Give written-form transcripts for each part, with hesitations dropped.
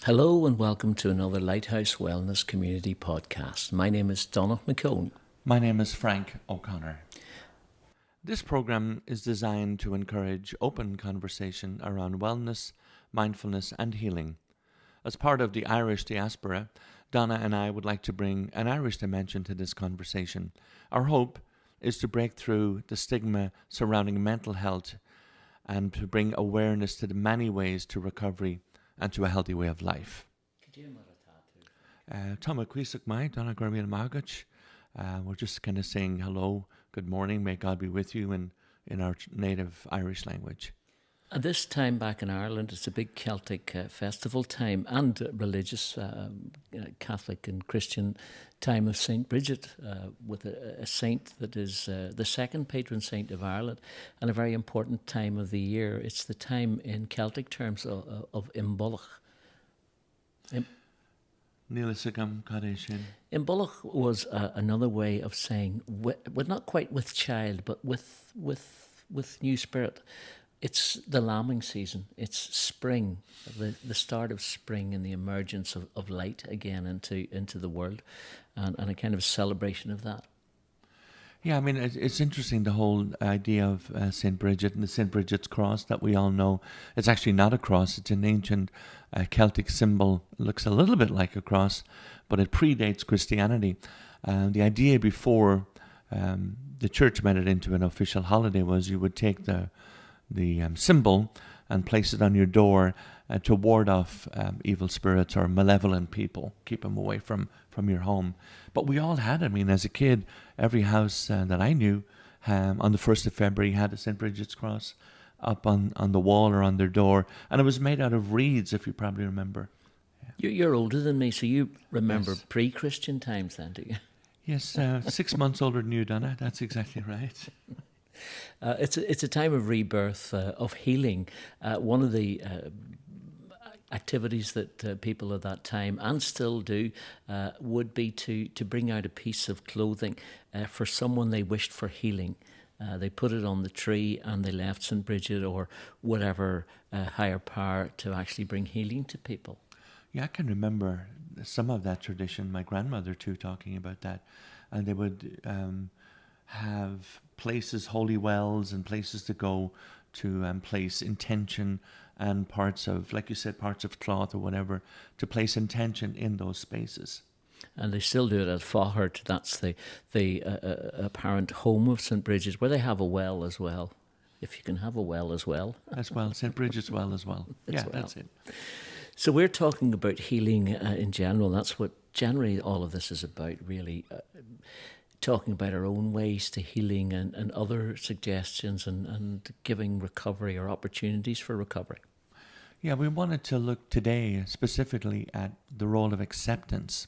Hello and welcome to another Lighthouse Wellness Community podcast. My name is Donagh McKeown. My name is Frank O'Connor. This program is designed to encourage open conversation around wellness, mindfulness and healing. As part of the Irish diaspora, Donna and I would like to bring an Irish dimension to this conversation. Our hope is to break through the stigma surrounding mental health and to bring awareness to the many ways to recovery and to a healthy way of life. Tama Cuisac Mai, Donna Gormian Magach. We're just kind of saying hello, good morning, may God be with you in our native Irish language. At this time back in Ireland, it's a big Celtic festival time and religious Catholic and Christian time of St. Bridget, with a saint that is the second patron saint of Ireland and a very important time of the year. It's the time in Celtic terms of Imbolc. Imbolc was another way of saying, not quite with child, but with new spirit. It's the lambing season. It's spring, the start of spring and the emergence of light again into the world, and a kind of celebration of that. Yeah, I mean, it's interesting, the whole idea of St. Bridget and the St. Bridget's cross that we all know. It's actually not a cross. It's an ancient Celtic symbol. It looks a little bit like a cross, but it predates Christianity. The idea before the church made it into an official holiday was you would take the symbol and place it on your door to ward off evil spirits or malevolent people, keep them away from your home. But we all had, I mean, as a kid, every house that I knew on the 1st of February had a St. Bridget's cross up on the wall or on their door. And it was made out of reeds, if you probably remember. Yeah. You're older than me, so you remember Yes. Pre-Christian times then, do you? Yes, 6 months older than you, Donna. That's exactly right. It's a time of rebirth, of healing. One of the activities that people at that time, and still do, would be to bring out a piece of clothing for someone they wished for healing. They put it on the tree and they left St. Bridget or whatever higher power to actually bring healing to people. Yeah, I can remember some of that tradition, my grandmother too, talking about that. And they would have places, holy wells and places to go to place intention and parts of, like you said, parts of cloth or whatever, to place intention in those spaces. And they still do it at Faughart. That's the apparent home of St. Bridget, where they have a well as well, if you can have a well as well. As well, St. Bridget's well as well. Yeah, well. That's it. So we're talking about healing in general. That's what generally all of this is about, really. Talking about our own ways to healing and other suggestions and giving recovery or opportunities for recovery. Yeah, we wanted to look today specifically at the role of acceptance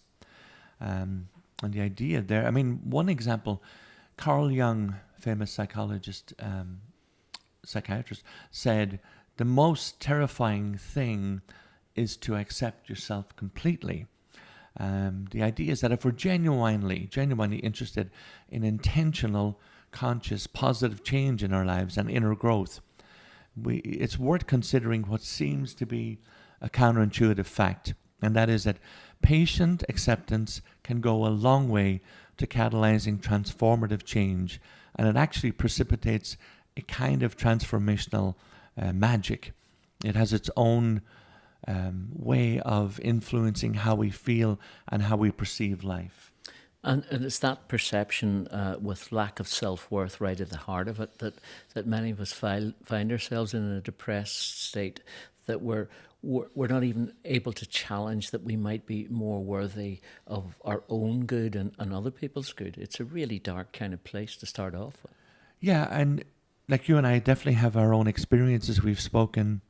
and the idea there. I mean, one example, Carl Jung, famous psychiatrist, said, the most terrifying thing is to accept yourself completely. The idea is that if we're genuinely interested in intentional, conscious, positive change in our lives and inner growth, it's worth considering what seems to be a counterintuitive fact, and that is that patient acceptance can go a long way to catalyzing transformative change, and it actually precipitates a kind of transformational magic. It has its own way of influencing how we feel and how we perceive life. And it's that perception with lack of self-worth right at the heart of it that many of us find ourselves in a depressed state, that we're not even able to challenge that we might be more worthy of our own good and other people's good. It's a really dark kind of place to start off with. Yeah, and like you and I definitely have our own experiences. We've spoken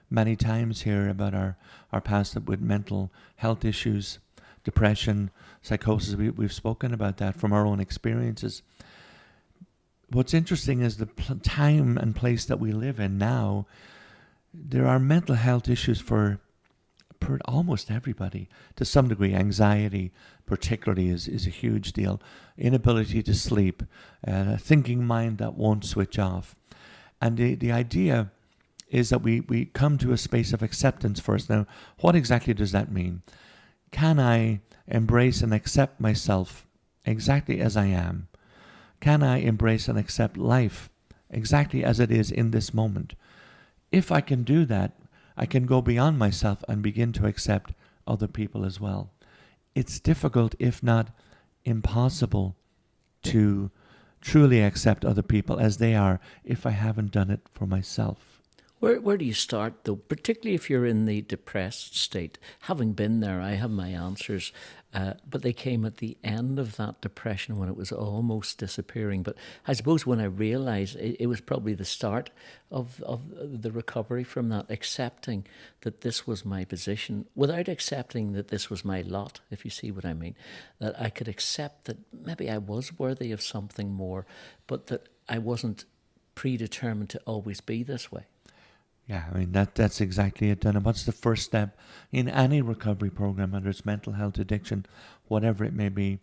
many times here about our past with mental health issues, depression, psychosis. We've spoken about that from our own experiences. What's interesting is the time and place that we live in now. There are mental health issues for almost everybody. To some degree, anxiety particularly is a huge deal. Inability to sleep, a thinking mind that won't switch off. And the idea is that we come to a space of acceptance first. Now, what exactly does that mean? Can I embrace and accept myself exactly as I am? Can I embrace and accept life exactly as it is in this moment? If I can do that, I can go beyond myself and begin to accept other people as well. It's difficult, if not impossible, to truly accept other people as they are if I haven't done it for myself. Where do you start, though, particularly if you're in the depressed state? Having been there, I have my answers, but they came at the end of that depression when it was almost disappearing. But I suppose when I realised it was probably the start of the recovery from that, accepting that this was my position, without accepting that this was my lot, if you see what I mean, that I could accept that maybe I was worthy of something more, but that I wasn't predetermined to always be this way. Yeah, I mean, that's exactly it. And what's the first step in any recovery program, whether it's mental health, addiction, whatever it may be,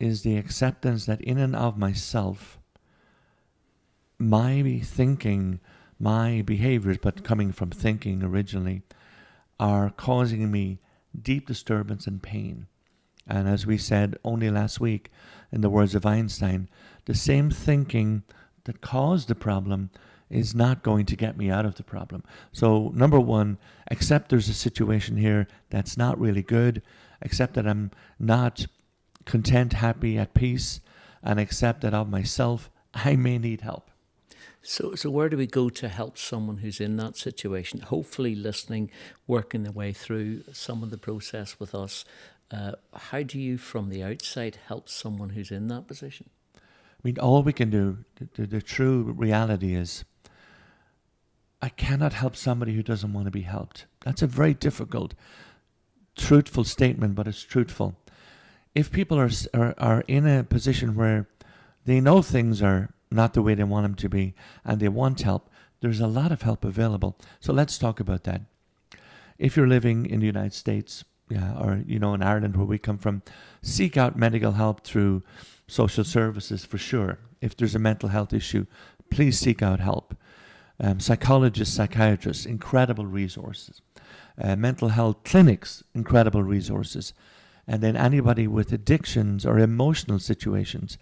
is the acceptance that in and of myself, my thinking, my behaviors, but coming from thinking originally, are causing me deep disturbance and pain. And as we said only last week, in the words of Einstein, the same thinking that caused the problem is not going to get me out of the problem. So number one, accept there's a situation here that's not really good. Accept that I'm not content, happy, at peace, and accept that of myself, I may need help. So where do we go to help someone who's in that situation? Hopefully listening, working their way through some of the process with us. How do you, from the outside, help someone who's in that position? I mean, all we can do, the true reality is, I cannot help somebody who doesn't want to be helped. That's a very difficult, truthful statement, but it's truthful. If people are in a position where they know things are not the way they want them to be and they want help, there's a lot of help available. So let's talk about that. If you're living in the United States, or in Ireland where we come from, seek out medical help through social services for sure. If there's a mental health issue, please seek out help. Psychologists, psychiatrists, incredible resources. Mental health clinics, incredible resources. And then anybody with addictions or emotional situations,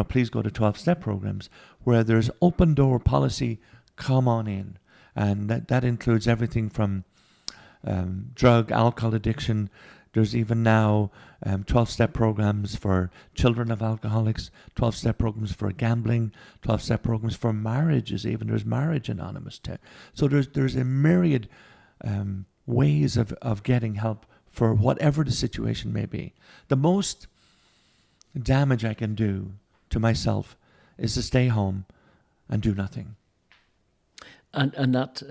please go to 12-step programs where there's open door policy, come on in. And that includes everything from drug, alcohol addiction. There's even now 12-step programs for children of alcoholics, 12-step programs for gambling, 12-step programs for marriages. Even there's Marriage Anonymous. So there's a myriad ways of getting help for whatever the situation may be. The most damage I can do to myself is to stay home and do nothing. And that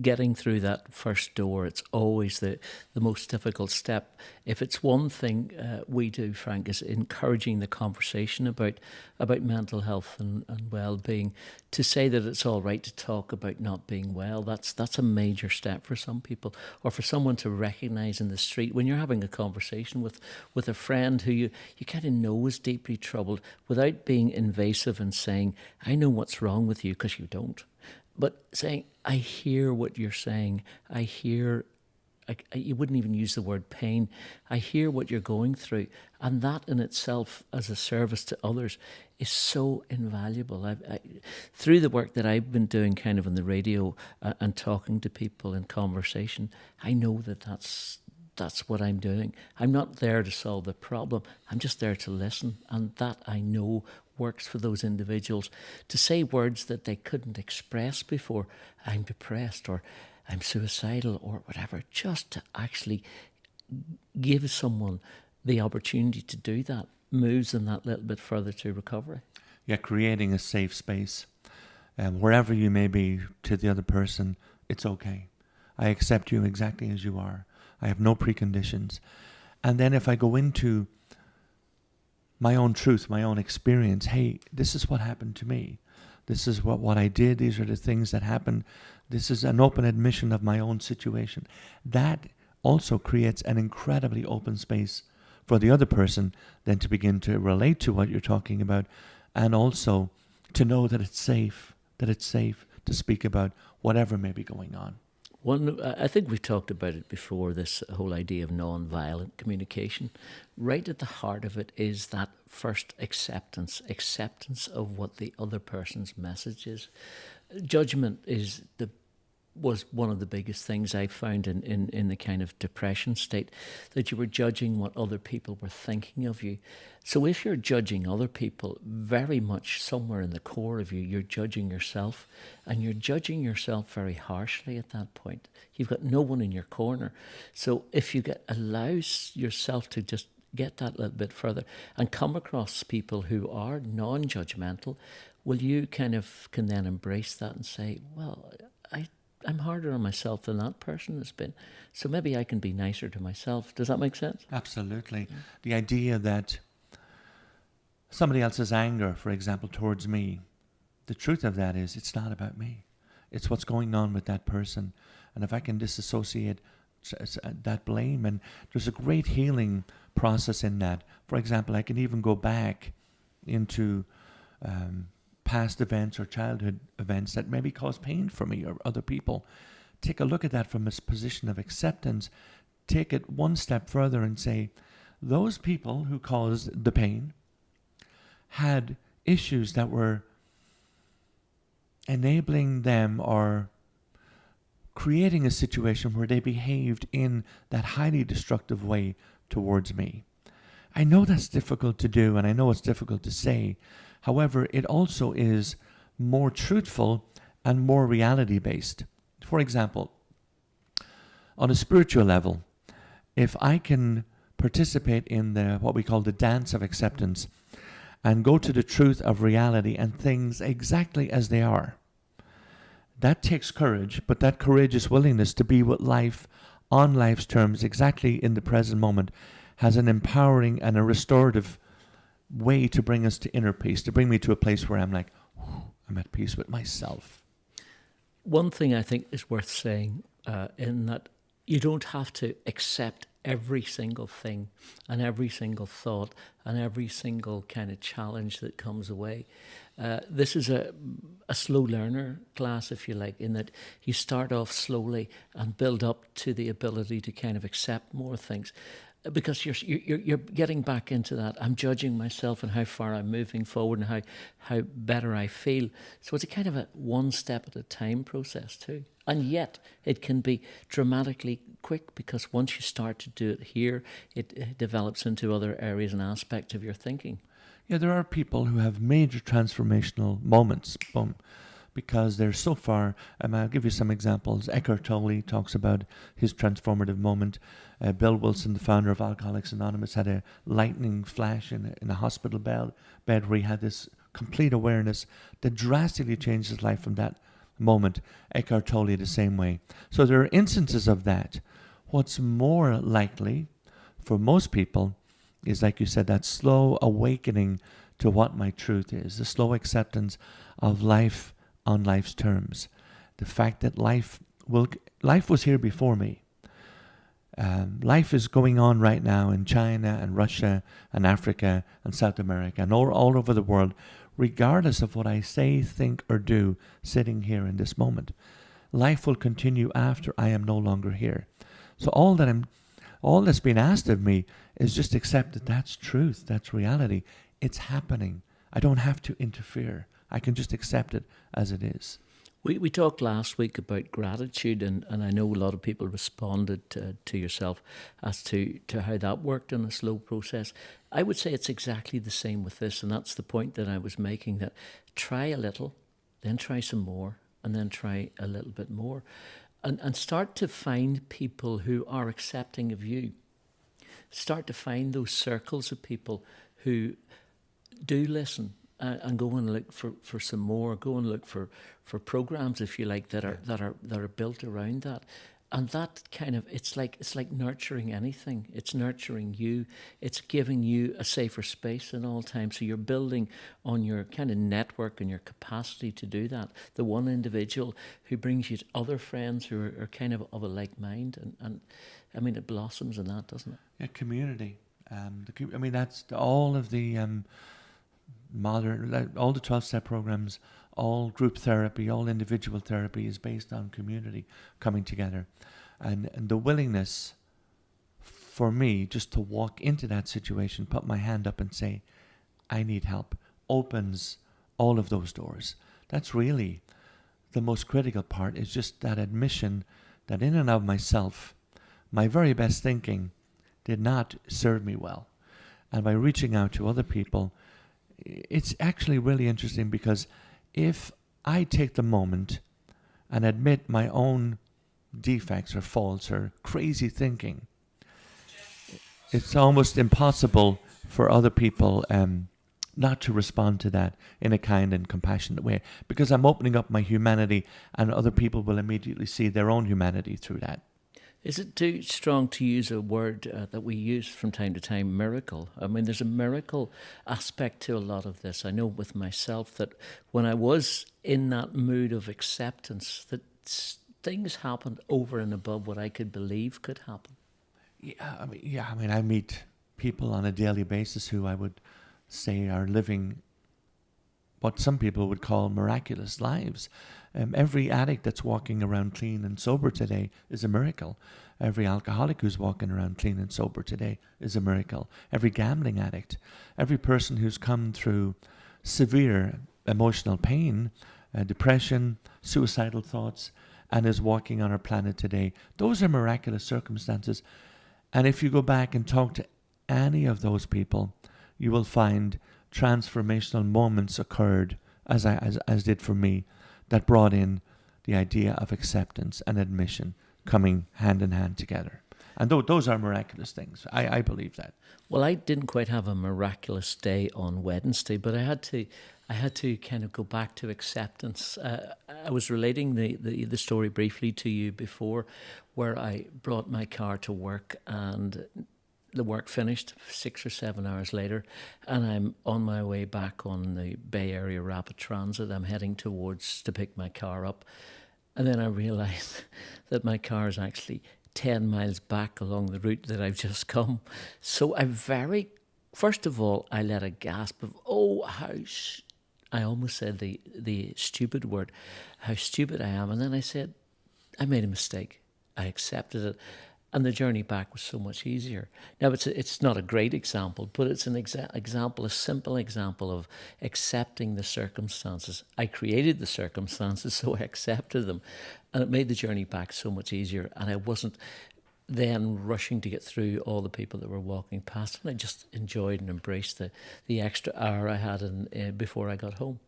getting through that first door, it's always the most difficult step. If it's one thing we do, Frank, is encouraging the conversation about mental health and well-being. To say that it's all right to talk about not being well, that's a major step for some people. Or for someone to recognise in the street, when you're having a conversation with a friend who you kind of know is deeply troubled, without being invasive and saying, I know what's wrong with you, because you don't. But saying, I hear what you're saying. I hear, you wouldn't even use the word pain. I hear what you're going through. And that in itself, as a service to others, is so invaluable. Through the work that I've been doing kind of on the radio and talking to people in conversation, I know that's what I'm doing. I'm not there to solve the problem. I'm just there to listen. And that I know works for those individuals. To say words that they couldn't express before, I'm depressed or I'm suicidal or whatever, just to actually give someone the opportunity to do that moves them that little bit further to recovery. Yeah, creating a safe space. Wherever you may be, to the other person, it's okay. I accept you exactly as you are. I have no preconditions. And then if I go into my own truth, my own experience, hey, this is what happened to me. This is what I did. These are the things that happened. This is an open admission of my own situation. That also creates an incredibly open space for the other person then to begin to relate to what you're talking about, and also to know that it's safe to speak about whatever may be going on. I think we've talked about it before, this whole idea of non-violent communication. Right at the heart of it is that first acceptance of what the other person's message is. Judgment was one of the biggest things I found in the kind of depression state, that you were judging what other people were thinking of you. So if you're judging other people, very much somewhere in the core of you, you're judging yourself, and you're judging yourself very harshly at that point. You've got no one in your corner. So if you allow yourself to just get that little bit further and come across people who are non-judgmental, well, you kind of can then embrace that and say, well, I'm harder on myself than that person has been. So maybe I can be nicer to myself. Does that make sense? Absolutely. Yeah. The idea that somebody else's anger, for example, towards me, the truth of that is it's not about me. It's what's going on with that person. And if I can disassociate that blame, and there's a great healing process in that. For example, I can even go back into past events or childhood events that maybe cause pain for me or other people. Take a look at that from a position of acceptance. Take it one step further and say, those people who caused the pain had issues that were enabling them or creating a situation where they behaved in that highly destructive way towards me. I know that's difficult to do, and I know it's difficult to say. However, it also is more truthful and more reality-based. For example, on a spiritual level, if I can participate in what we call the dance of acceptance and go to the truth of reality and things exactly as they are, that takes courage, but that courageous willingness to be with life on life's terms, exactly in the present moment, has an empowering and a restorative way to bring us to inner peace, to bring me to a place where I'm like, I'm at peace with myself. One thing I think is worth saying in that you don't have to accept every single thing and every single thought and every single kind of challenge that comes away. This is a slow learner class, if you like, in that you start off slowly and build up to the ability to kind of accept more things. Because you're getting back into that. I'm judging myself and how far I'm moving forward and how better I feel. So it's a kind of a one step at a time process too. And yet it can be dramatically quick, because once you start to do it here, it develops into other areas and aspects of your thinking. Yeah, there are people who have major transformational moments. Because they're so far. I'll give you some examples. Eckhart Tolle talks about his transformative moment. Bill Wilson, the founder of Alcoholics Anonymous, had a lightning flash in a hospital bed where he had this complete awareness that drastically changed his life from that moment. Eckhart Tolle the same way. So there are instances of that. What's more likely for most people is, like you said, that slow awakening to what my truth is, the slow acceptance of life on life's terms. The fact that life was here before me. Life is going on right now in China and Russia and Africa and South America and all over the world, regardless of what I say, think, or do sitting here in this moment. Life will continue after I am no longer here. So all that's been asked of me is just accept that that's truth, that's reality. It's happening. I don't have to interfere. I can just accept it as it is. We talked last week about gratitude, and I know a lot of people responded to yourself as to how that worked in a slow process. I would say it's exactly the same with this, and that's the point that I was making, that try a little, then try some more, and then try a little bit more. And start to find people who are accepting of you. Start to find those circles of people who do listen. And go and look for some more. Go and look for programs, if you like, that are built around that. And that kind of it's like nurturing anything. It's nurturing you. It's giving you a safer space at all times. So you're building on your kind of network and your capacity to do that. The one individual who brings you to other friends who are kind of a like mind, and I mean, it blossoms in that, doesn't it? Yeah, community. That's all of the modern, all the 12-step programs all group therapy, all individual therapy is based on community coming together. And the willingness for me just to walk into that situation, put my hand up and say, I need help, opens all of those doors. That's really the most critical part, is just that admission that in and of myself, my very best thinking did not serve me well. And by reaching out to other people, it's actually really interesting, because if I take the moment and admit my own defects or faults or crazy thinking, it's almost impossible for other people not to respond to that in a kind and compassionate way, because I'm opening up my humanity, and other people will immediately see their own humanity through that. Is it too strong to use a word that we use from time to time, miracle? I mean, there's a miracle aspect to a lot of this. I know with myself that when I was in that mood of acceptance, that things happened over and above what I could believe could happen. I mean, I meet people on a daily basis who I would say are living what some people would call miraculous lives. Every addict that's walking around clean and sober today is a miracle. Every alcoholic who's walking around clean and sober today is a miracle. Every gambling addict, every person who's come through severe emotional pain, depression, suicidal thoughts, and is walking on our planet today, those are miraculous circumstances. And if you go back and talk to any of those people, you will find transformational moments occurred, as did for me, that brought in the idea of acceptance and admission coming hand in hand together. And those are miraculous things. I believe that. Well, I didn't quite have a miraculous day on Wednesday, but I had to kind of go back to acceptance. I was relating the story briefly to you before, where I brought my car to work, and the work finished 6 or 7 hours later, and I'm on my way back on the Bay Area Rapid Transit. I'm heading towards to pick my car up, and then I realised that my car is actually 10 miles back along the route that I've just come. So first of all, I let a gasp of, I almost said the stupid word, how stupid I am. And then I said, I made a mistake. I accepted it. And the journey back was so much easier. Now, it's not a great example, but it's an example, a simple example of accepting the circumstances. I created the circumstances, so I accepted them. And it made the journey back so much easier. And I wasn't then rushing to get through all the people that were walking past. And I just enjoyed and embraced the extra hour I had before I got home.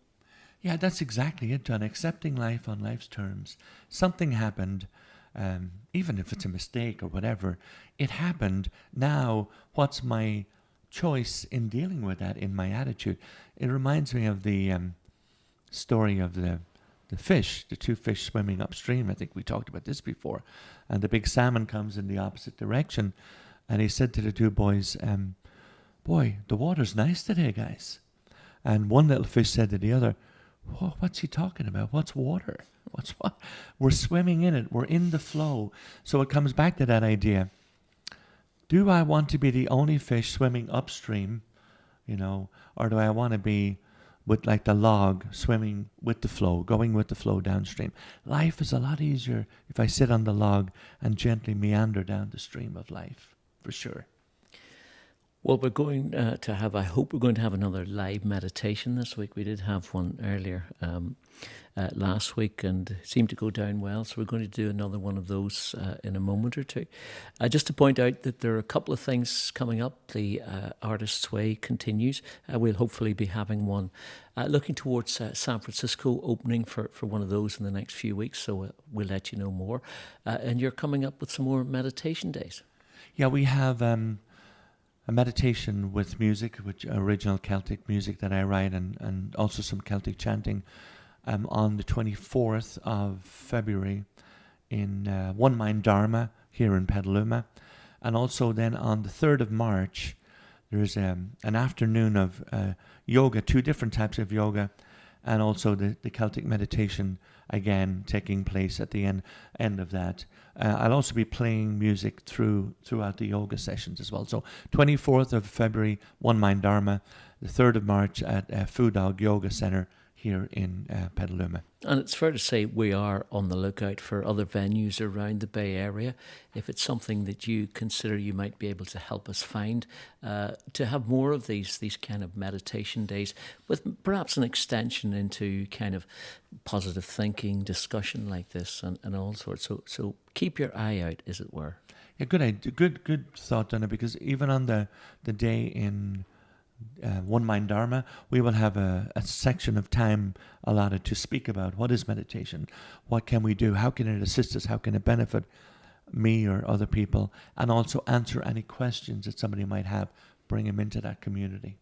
Yeah, that's exactly it, John. Accepting life on life's terms. Something happened. Even if it's a mistake or whatever, it happened. Now, what's my choice in dealing with that, in my attitude? It reminds me of the story of the fish, the two fish swimming upstream. I think we talked about this before. And the big salmon comes in the opposite direction. And he said to the two boys, boy, the water's nice today, guys. And one little fish said to the other, what's he talking about? What's water? What's what? We're swimming in it. We're in the flow. So it comes back to that idea. Do I want to be the only fish swimming upstream, or do I want to be with like the log swimming with the flow, going with the flow downstream? Life is a lot easier if I sit on the log and gently meander down the stream of life, for sure. Well, we're going I hope we're going to have another live meditation this week. We did have one earlier last week, and it seemed to go down well. So we're going to do another one of those in a moment or two. Just to point out that there are a couple of things coming up. The Artist's Way continues. We'll hopefully be having one looking towards San Francisco, opening for one of those in the next few weeks. So we'll let you know more. And you're coming up with some more meditation days. Yeah, we have a meditation with music, which original Celtic music that I write, and also some Celtic chanting on the 24th of February in One Mind Dharma here in Petaluma. And also then on the 3rd of March, there's an afternoon of yoga, 2 different types of yoga, and also the Celtic meditation again taking place at the end of that. I'll also be playing music throughout the yoga sessions as well. So 24th of February, One Mind Dharma, the 3rd of March at Food Dog Yoga Center here in Petaluma. And it's fair to say we are on the lookout for other venues around the Bay Area. If it's something that you consider you might be able to help us find, to have more of these kind of meditation days, with perhaps an extension into kind of positive thinking, discussion like this, and all sorts. So keep your eye out, as it were. Yeah, good idea. Good thought, Donna, because even on the day in One Mind Dharma, we will have a section of time allotted to speak about what is meditation, what can we do, how can it assist us, how can it benefit me or other people, and also answer any questions that somebody might have, bring them into that community.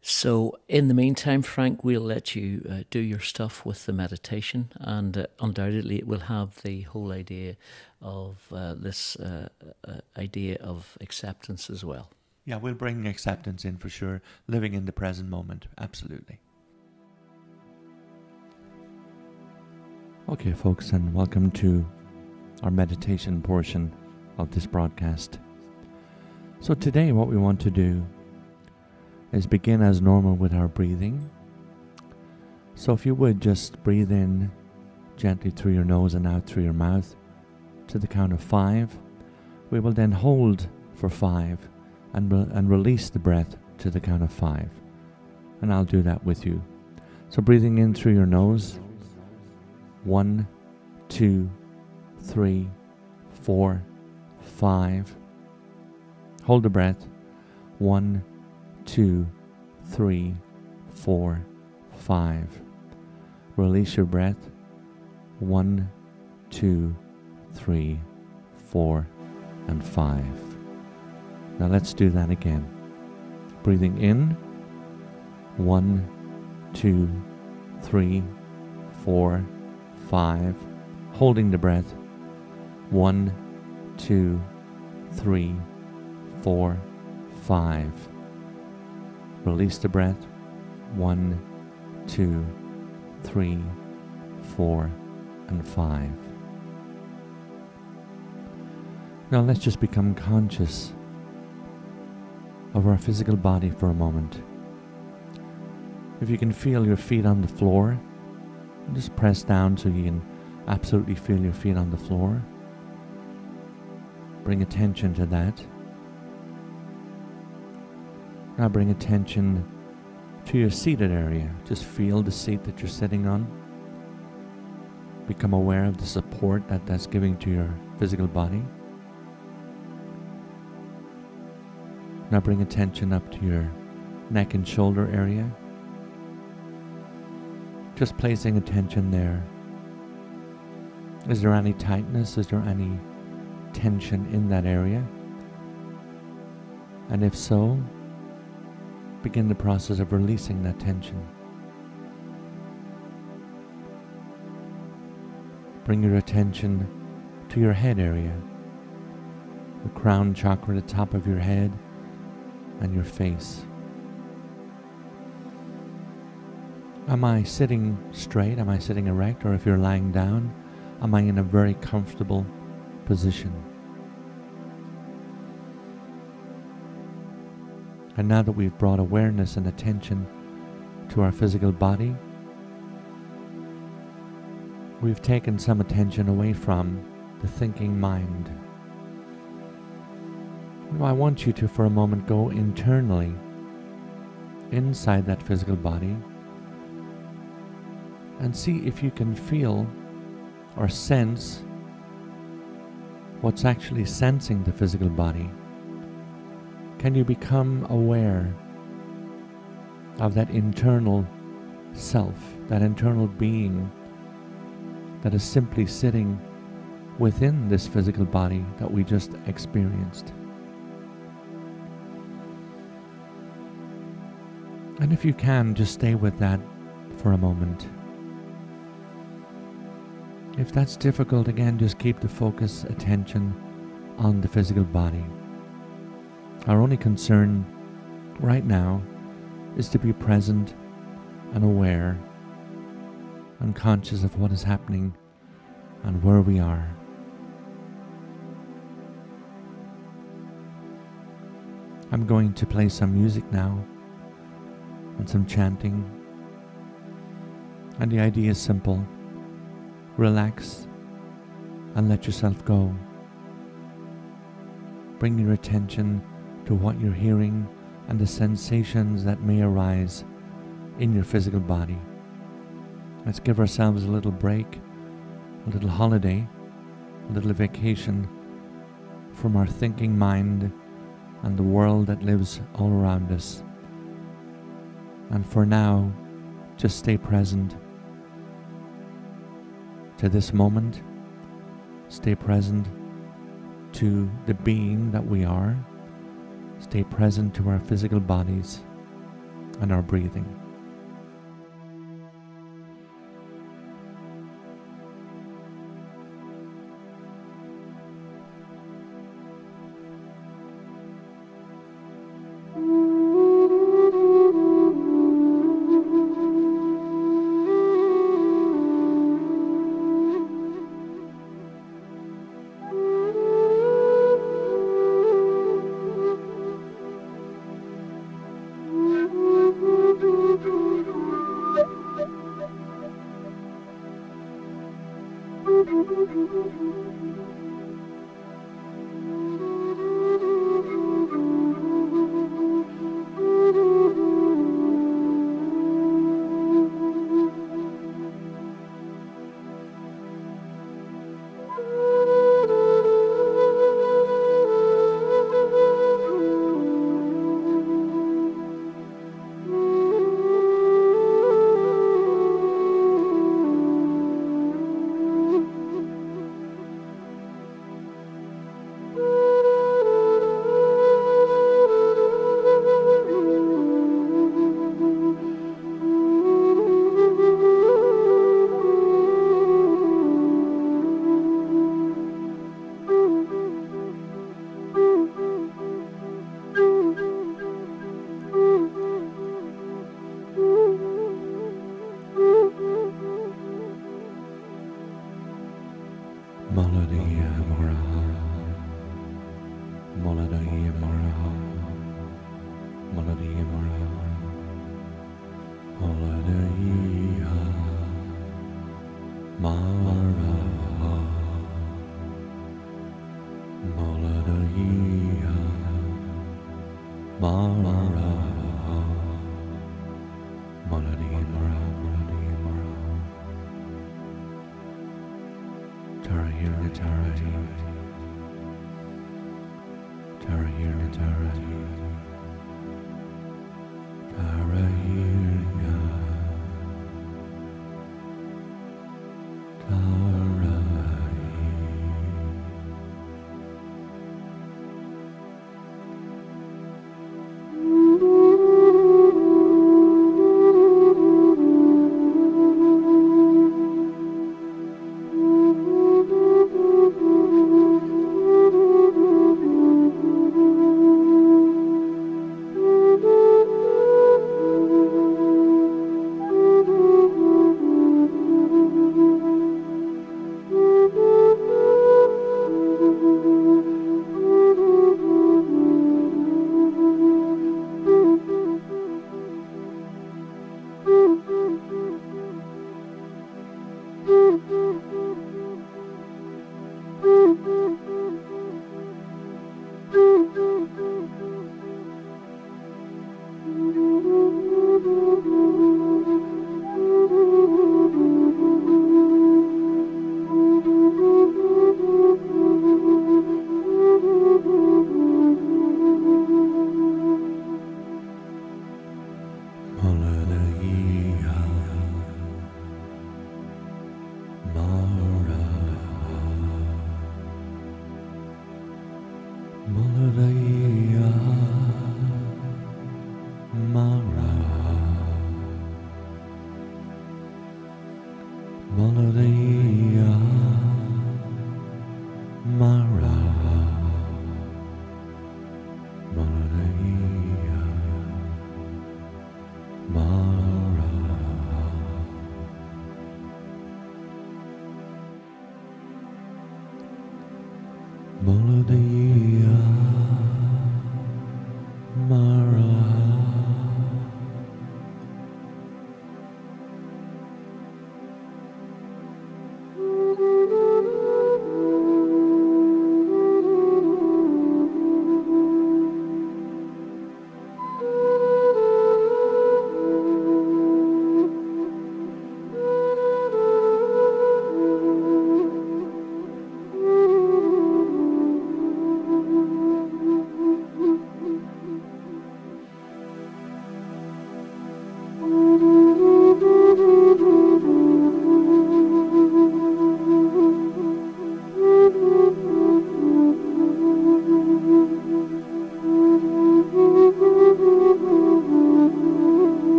So in the meantime, Frank, we'll let you do your stuff with the meditation, and undoubtedly it will have the whole idea of this idea of acceptance as well. Yeah, we'll bring acceptance in for sure, living in the present moment, absolutely. Okay, folks, and welcome to our meditation portion of this broadcast. So today what we want to do is begin as normal with our breathing. So if you would just breathe in gently through your nose and out through your mouth to the count of 5. We will then hold for 5 and release the breath to the count of 5. And I'll do that with you. So breathing in through your nose. 1, 2, 3, 4, 5. Hold the breath. 1, 2, 3, 4, 5. Release your breath. 1, 2, 3, 4, and 5. Now let's do that again. Breathing in. 1, 2, 3, 4, 5. Holding the breath. 1, 2, 3, 4, 5. Release the breath. 1, 2, 3, 4, and 5. Now let's just become conscious of our physical body for a moment. If you can feel your feet on the floor, just press down so you can absolutely feel your feet on the floor. Bring attention to that. Now bring attention to your seated area. Just feel the seat that you're sitting on. Become aware of the support that's giving to your physical body. Now bring attention up to your neck and shoulder area. Just placing attention there. Is there any tightness? Is there any tension in that area? And if so, begin the process of releasing that tension. Bring your attention to your head area, the crown chakra, the top of your head, and your face. Am I sitting straight? Am I sitting erect? Or if you're lying down, am I in a very comfortable position? And now that we've brought awareness and attention to our physical body, we've taken some attention away from the thinking mind. I want you to, for a moment, go internally, inside that physical body, and see if you can feel or sense what's actually sensing the physical body. Can you become aware of that internal self, that internal being that is simply sitting within this physical body that we just experienced? And if you can, just stay with that for a moment. If that's difficult, again, just keep the focus, attention on the physical body. Our only concern right now is to be present and aware and conscious of what is happening and where we are. I'm going to play some music now and some chanting, And the idea is simple. Relax and let yourself go. Bring your attention to what you're hearing and the sensations that may arise in your physical body. Let's give ourselves a little break, a little holiday, a little vacation from our thinking mind and the world that lives all around us. And for now, just stay present to this moment. Stay present to the being that we are. Stay present to our physical bodies and our breathing.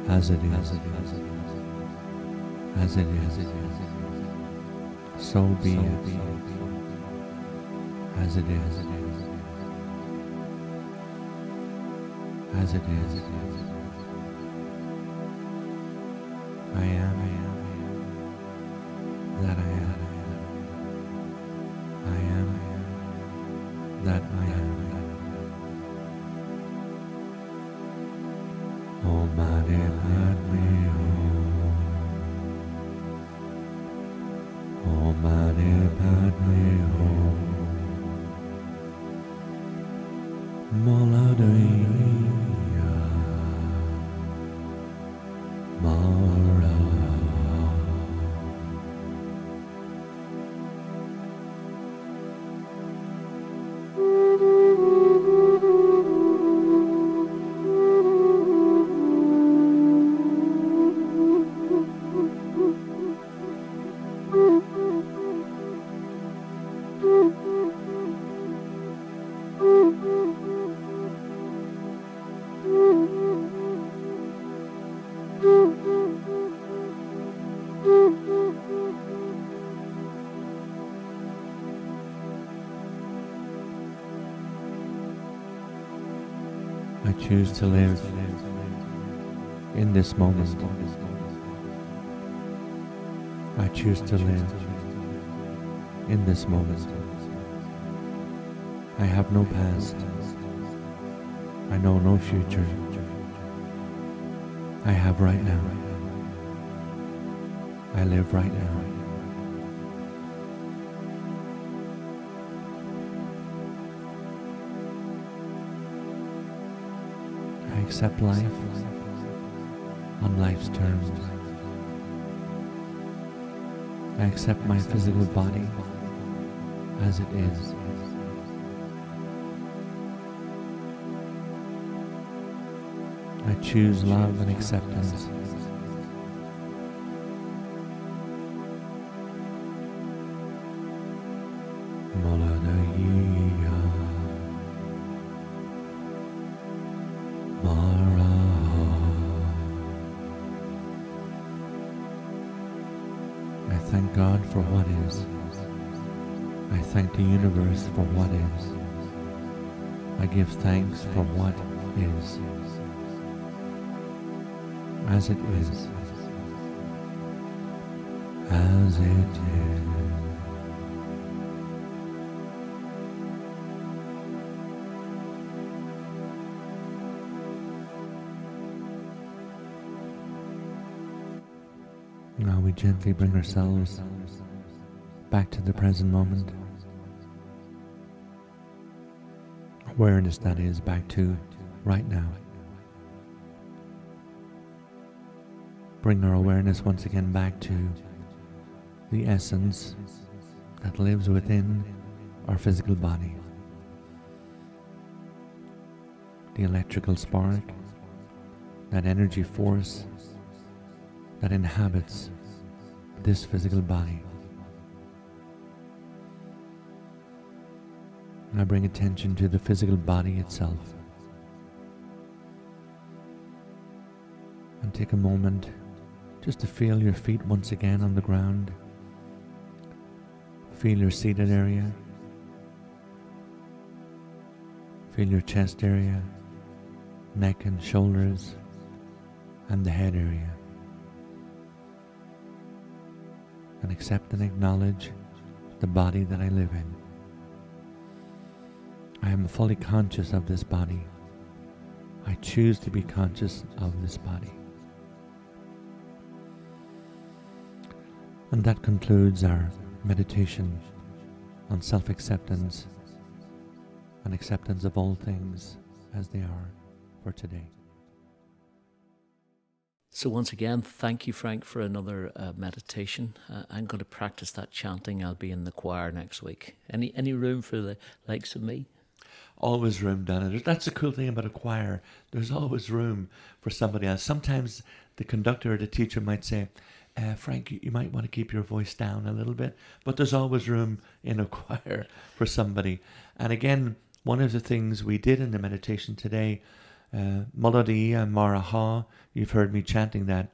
as it is, as it is, so be it, as it is, as it is. I am that I am. I am that I am. Oh, Mare Padme Hum. Oh, Mare Padme Hum. Moladaya Mara. I choose to live in this moment. I choose to live in this moment. I have no past. I know no future. I have right now. I live right now. I accept life on life's terms. I accept my physical body as it is. I choose love and acceptance. Moladaya Mara. I thank God for what is. I thank the universe for what is. I give thanks for what is. As it is. As it is. Now we gently bring ourselves back to the present moment. Awareness, that is, back to right now. Bring our awareness once again back to the essence that lives within our physical body. The electrical spark, that energy force that inhabits this physical body. Now bring attention to the physical body itself. And take a moment just to feel your feet once again on the ground. Feel your seated area. Feel your chest area, neck and shoulders, and the head area. And accept and acknowledge the body that I live in. I am fully conscious of this body. I choose to be conscious of this body. And that concludes our meditation on self-acceptance and acceptance of all things as they are for today. So once again, thank you, Frank, for another meditation. I'm going to practice that chanting. I'll be in the choir next week. Any room for the likes of me? Always room, Donna. That's the cool thing about a choir. There's always room for somebody else. Sometimes the conductor or the teacher might say, Frank, you might want to keep your voice down a little bit. But there's always room in a choir for somebody. And again, one of the things we did in the meditation today, Melody Maraha, you've heard me chanting that.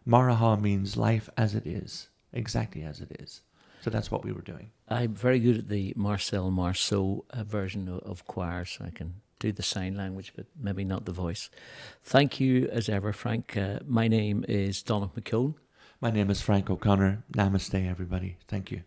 Maraha means life as it is, exactly as it is. So that's what we were doing. I'm very good at the Marcel Marceau version of choir, so I can do the sign language, but maybe not the voice. Thank you as ever, Frank. My name is Donagh McKeown. My name is Frank O'Connor. Namaste, everybody. Thank you.